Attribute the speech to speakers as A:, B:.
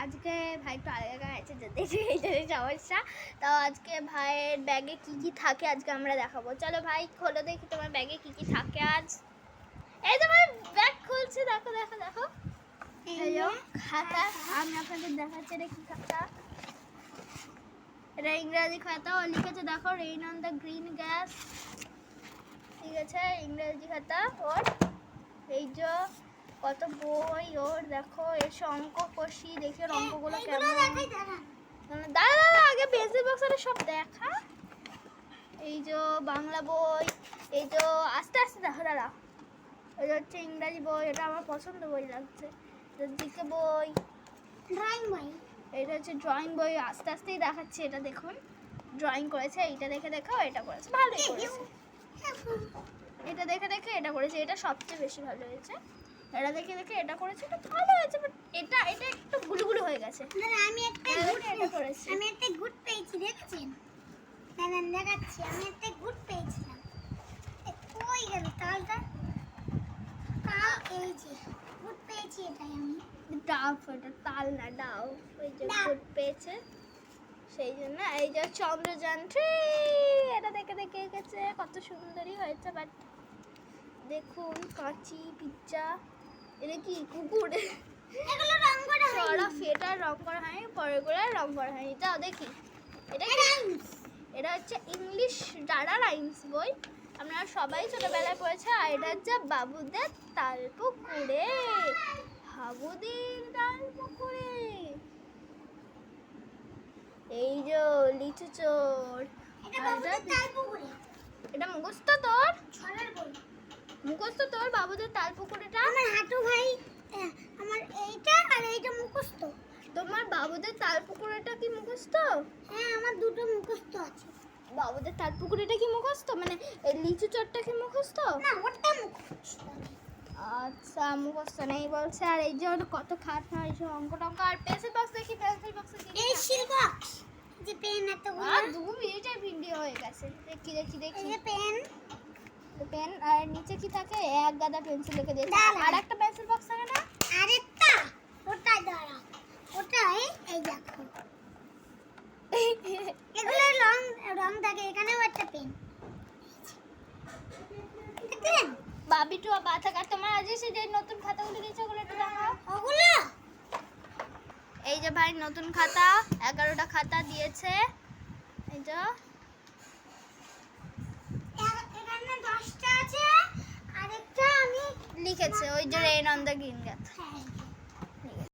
A: আজকে ভাই একটু আলাদা আছে যেতে এইটারই সমস্যা। তো আজকে ভাইয়ের ব্যাগে কি কি থাকে আজকে আমরা দেখাবো। চলো ভাই খোলো দেখি তোমার ব্যাগে কি কি থাকে আজ। এই তো ভাই ব্যাগ খুলছে, দেখো দেখো দেখো। এই খাতা আমি আপনাদের দেখাচ্ছি, এটা কি খাতা, এটা ইংরেজি খাতা। ও লিখেছে দেখো, rain on the green gas, ঠিক আছে ইংরেজি খাতা। ওর এই যে কত বই, ওর দেখো এর অঙ্ক কষি, দেখি ওর অঙ্কগুলো কেমন। দাঁড়া দাঁড়া আগে পেন্সিল বক্সটা সব দেখা। এই যে বাংলা বই, এই যে আস্তে আস্তে দেখো দাঁড়া, এটা হচ্ছে ইংরাজি বই, এটা আমার পছন্দ বই লাগছে। জিকে বই, ড্রয়িং বই, এটা হচ্ছে ড্রয়িং বই, আস্তে আস্তেই দেখাচ্ছি। এটা দেখুন ড্রয়িং করেছে, এইটা দেখে দেখো এটা করেছে, ভালোই করেছে। এটা দেখে দেখে এটা করেছে, এটা সবচেয়ে বেশি ভালো হয়েছে। এটা দেখে দেখে এটা করেছে, এটা ভালো হয়েছে, বাট এটা এটা একটু গুলুগুলু হয়ে গেছে।
B: আমি একটা গুড পেয়েছি, দেখেছেন? দেখাচ্ছি, আমি একটা গুড পেয়েছিলাম। কই গেল তালটা? এই যে গুড পেয়েছি, এটাই আমি।
A: ডাব, এটা তাল না ডাব, ওই যে গুড পেয়েছে সেই জন্য। এই যে চন্দ্রযান 3, এটা দেখে দেখে গেছে, কত সুন্দরই হয়েছে। বাট দেখুন কাঁচি পিজ্জা, এটা কি কুকুর,
B: এগুলো রং করা
A: সরা ফেটার রং করা হয়নি, পরেরগুলো রং করা হয়নি। তাও দেখি এটা এটা হচ্ছে ইংলিশ ডাটা রাইমস বই, আমরা সবাই ছোটবেলায় পড়েছি। আর এটা হচ্ছে বাবুদের তালপুকুরে, হাবুদের তালপুকুরে। এই যে লিচু চোর, এটা মুখস্থ তোর, মুখস্থ তোর বাবুদের তালপুকুরেটা।
B: আমার হাঁটু ভাই, আমার এইটা আর এইটা মুখস্থ।
A: তোমার বাবুদের তালপুকুরেটা কি মুখস্থ?
B: হ্যাঁ, আমার দুটো মুখস্থ আছে।
A: বাবুদের তালপুকুরেটা কি মুখস্থ, মানে এই লিচু চোরটা কি মুখস্থ?
B: না, ওটা মুখস্থ।
A: আচ্ছা মুখস্থ নেই বলছে। আর এই যে কত খাতা, এই যে অঙ্ক টঙ্ক। আর পেন্সিল বক্স দেখি, পেন্সিল বক্সে কি
B: পেন্সিল বক্স, যে পেন এতগুলো।
A: আর 2 মিনিটের ভিডিও হয়ে গেছে। দেখি দেখি দেখি,
B: এই যে পেন,
A: পেন। আর নিচে কি থাকে, এক গাদা পেন্সিল লিখে দিয়েছে। আর একটা পেন্সিল বক্স থাকে না,
B: আরেকটা ওটা দাঁড়া, ওটাই এই দেখো, এগুলো রং রং থাকে। এখানেও একটা পেন, দেখলেন?
A: বাবিটু বা থাকার। তোমার আজ এসে যে নতুন খাতাগুলো দিয়েছে ওগুলো একটু দেখাও।
B: ওগুলো
A: এই যে ভাই নতুন খাতা, 11টা খাতা দিয়েছে। এই যে
B: এখানে 10টা আছে, আরেকটা আমি
A: লিখেছে ওই যে rain on the green gas.
B: হ্যাঁ